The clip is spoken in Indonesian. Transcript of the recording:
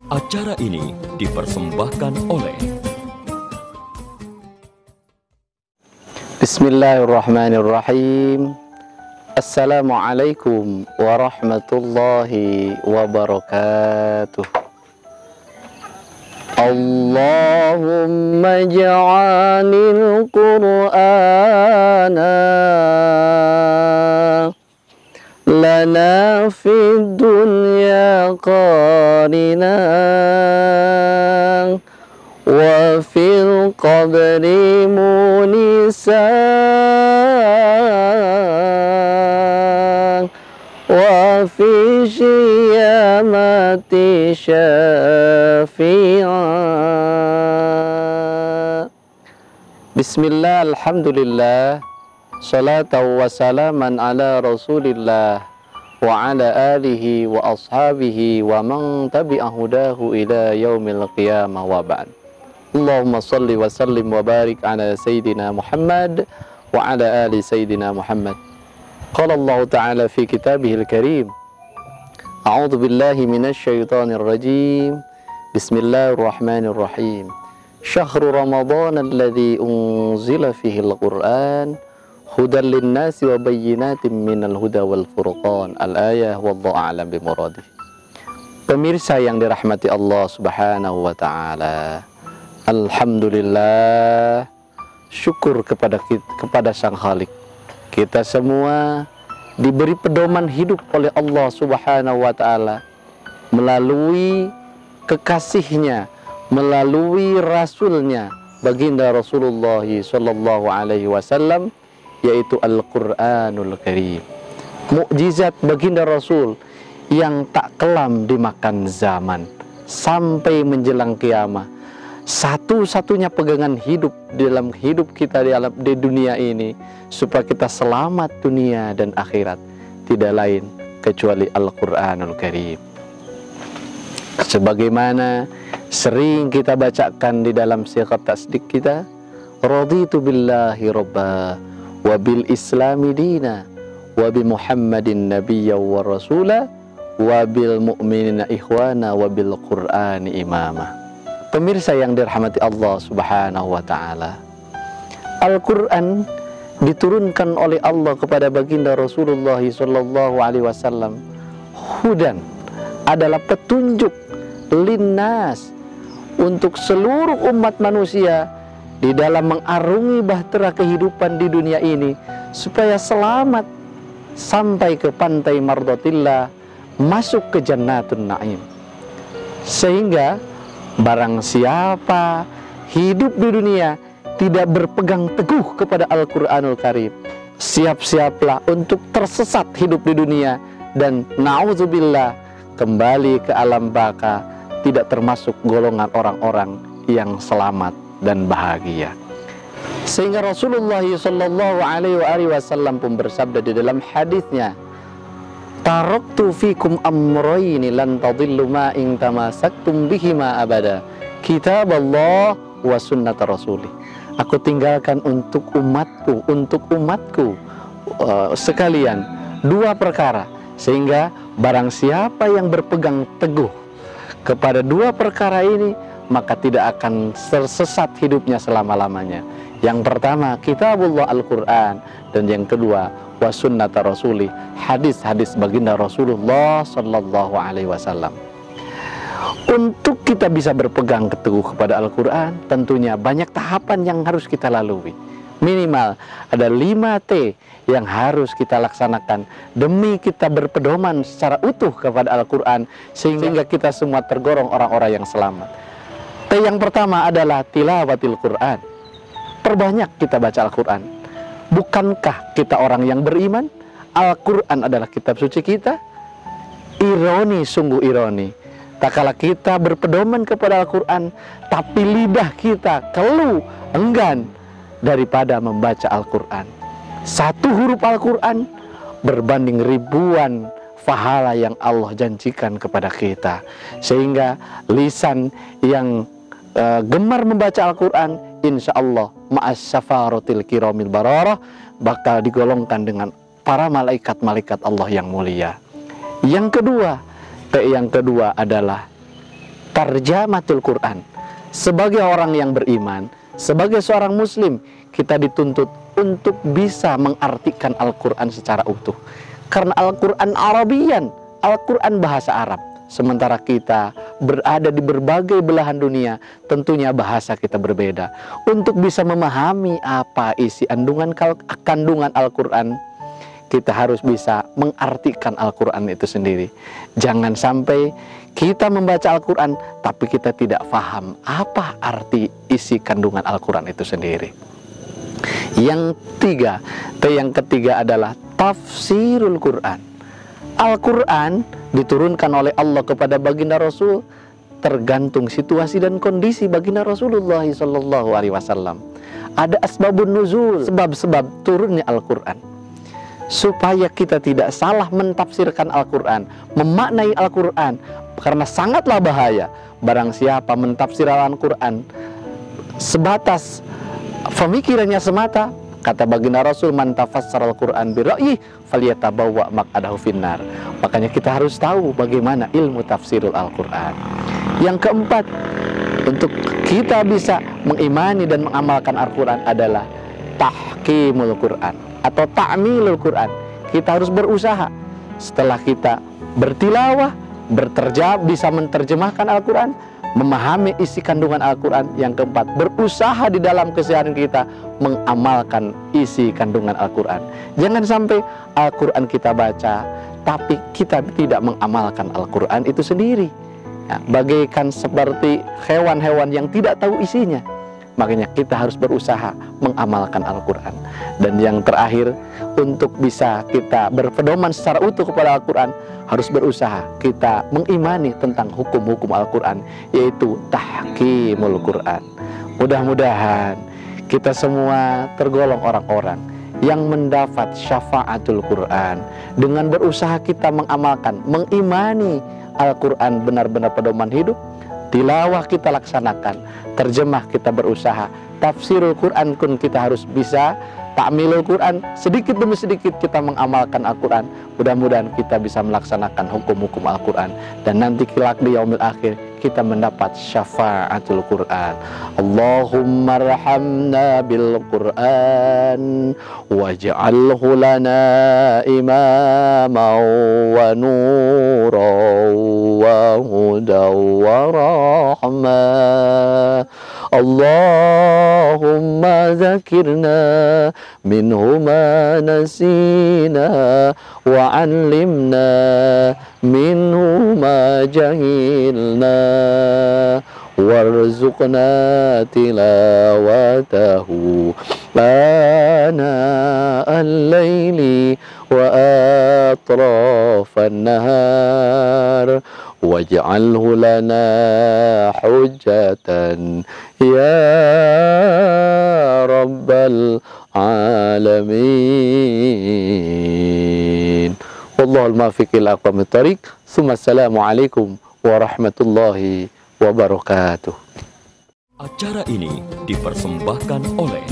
Acara ini dipersembahkan oleh Bismillahirrahmanirrahim. Assalamualaikum warahmatullahi wabarakatuh. Allahumma ja'alil Qur'ana lana fid dunya qarina wa fil qabri munisa wa fi syiyamati syafi'a. Bismillah, alhamdulillah, salatan wa salaman ala rasulillah wa ala alihi wa ashabihi wa man tabi'a hudahu ila yaumil qiyamah wa ba'd. Allahumma salli wa sallim wa barik ala Sayyidina Muhammad wa ala ali Sayyidina Muhammad. Qala Allah Ta'ala fi kitabihil karim, a'udhu billahi minasy syaithanir rajim. Bismillahirrahmanirrahim. Syahrul Ramadan alladzi unzila fihi al-Qur'an hudan linnasi wa bayyinatin minal huda wal furqan. Al-ayah, wallahu a'lam bimuradih. Pemirsa yang dirahmati Allah Subhanahu wa taala, alhamdulillah, syukur kepada Sang Khalik. Kita semua diberi pedoman hidup oleh Allah Subhanahu wa taala melalui kekasihnya, melalui rasulnya baginda Rasulullah sallallahu alaihi wasallam, yaitu Al-Quranul Karim. Mukjizat baginda Rasul yang tak kelam dimakan zaman sampai menjelang kiamat. Satu-satunya pegangan hidup dalam hidup kita di dunia ini supaya kita selamat dunia dan akhirat tidak lain kecuali Al-Quranul Karim. Sebagaimana sering kita bacakan di dalam siqat tasdik kita, raditu billahi robba wa bil islami dina wa bi muhammadin nabiyya wa rasula wa bil mu'minina ikhwana wa bil qur'ani imama. Pemirsa yang dirahmati Allah Subhanahu wa taala, Al-Qur'an diturunkan oleh Allah kepada baginda Rasulullah sallallahu alaihi wasallam. Hudan adalah petunjuk, linnas untuk seluruh umat manusia di dalam mengarungi bahtera kehidupan di dunia ini supaya selamat sampai ke pantai mardatillah, masuk ke jannatun na'im. Sehingga barang siapa hidup di dunia tidak berpegang teguh kepada Al-Quranul Karim, siap-siaplah untuk tersesat hidup di dunia dan na'udzubillah kembali ke alam baka, tidak termasuk golongan orang-orang yang selamat dan bahagia. Sehingga Rasulullah sallallahu alaihi wasallam pun bersabda di dalam hadisnya, taraktu fikum amrayni lan tadillu ma in tamassaktum bihima abada, kitaballah wa sunnat rasulih. Aku tinggalkan untuk umatku sekalian dua perkara, sehingga barang siapa yang berpegang teguh kepada dua perkara ini maka tidak akan tersesat hidupnya selama-lamanya. Yang pertama kitabullah Al-Quran, dan yang kedua wa sunnata rasulih, hadis-hadis baginda Rasulullah sallallahu alaihi wasallam. Untuk kita bisa berpegang teguh kepada Al-Quran, tentunya banyak tahapan yang harus kita lalui. Minimal ada 5T yang harus kita laksanakan demi kita berpedoman secara utuh kepada Al-Quran, sehingga kita semua tergolong orang-orang yang selamat. T yang pertama adalah tilawatil Quran. Perbanyak kita baca Al-Quran. Bukankah kita orang yang beriman? Al-Quran adalah kitab suci kita. Ironi, sungguh ironi, tak kala kita berpedoman kepada Al-Quran, tapi lidah kita keluh enggan daripada membaca Al-Quran. Satu huruf Al-Quran berbanding ribuan pahala yang Allah janjikan kepada kita. Sehingga lisan yang gemar membaca Al-Quran, insya Allah ma'as syafaratil kiramil bararah, bakal digolongkan dengan para malaikat-malaikat Allah yang mulia. Yang kedua adalah tarjamatul Quran. Sebagai orang yang beriman, sebagai seorang muslim, kita dituntut untuk bisa mengartikan Al-Quran secara utuh. Karena Al-Quran Arabian, Al-Quran bahasa Arab. Sementara kita berada di berbagai belahan dunia, tentunya bahasa kita berbeda. Untuk bisa memahami apa isi kandungan Al-Quran, kita harus bisa mengartikan Al-Quran itu sendiri. Jangan sampai kita membaca Al-Quran, tapi kita tidak paham apa arti isi kandungan Al-Quran itu sendiri. Yang ketiga adalah tafsirul Quran. Al-Quran diturunkan oleh Allah kepada baginda Rasul tergantung situasi dan kondisi baginda Rasulullah SAW. Ada asbabun nuzul, sebab-sebab turunnya Al-Quran. Supaya kita tidak salah mentafsirkan Al-Quran, memaknai Al-Quran, karena sangatlah bahaya. Barang siapa mentafsir Al-Quran sebatas pemikirannya semata, kata baginda Rasul, man tafassara Al-Quran bira'yi falyatabawwa maq'adahu finnar. Makanya kita harus tahu bagaimana ilmu tafsirul Al-Quran. Yang keempat, untuk kita bisa mengimani dan mengamalkan Al-Quran adalah tahkimul Quran atau ta'milul Quran. Kita harus berusaha setelah kita bertilawah, bisa menerjemahkan Al-Quran, memahami isi kandungan Al-Quran. Yang keempat, berusaha di dalam keseharian kita mengamalkan isi kandungan Al-Quran. Jangan sampai Al-Quran kita baca, tapi kita tidak mengamalkan Al-Quran itu sendiri. Ya, bagaikan seperti hewan-hewan yang tidak tahu isinya. Makanya kita harus berusaha mengamalkan Al-Quran. Dan yang terakhir, untuk bisa kita berpedoman secara utuh kepada Al-Quran, harus berusaha kita mengimani tentang hukum-hukum Al-Quran, yaitu tahkimul Quran. Mudah-mudahan kita semua tergolong orang-orang yang mendapat syafaatul Quran dengan berusaha kita mengamalkan, mengimani Al-Quran benar-benar pedoman hidup. Tilawah kita laksanakan, terjemah kita berusaha, tafsirul Quran pun kita harus bisa, ta'milul Quran, sedikit demi sedikit kita mengamalkan Al-Quran. Mudah-mudahan kita bisa melaksanakan hukum-hukum Al-Quran, dan nanti kelak di yaumil akhir kita mendapat syafaatul Quran. Allahumma arhamna bil Quran waj'alhu lana imaman wa nuran wa hudan wa rahmah. Allahumma zakirna minhu ma nasina wa 'allimna minhu ma jahilna warzuqna tilawatahu ana al-laili wa atrafan nahar waj'alhu lana hujjatan ya rabbal alamin. Wallahul muwaffiq ila aqwamit thoriq. Assalamualaikum warahmatullahi wabarakatuh. Acara ini dipersembahkan oleh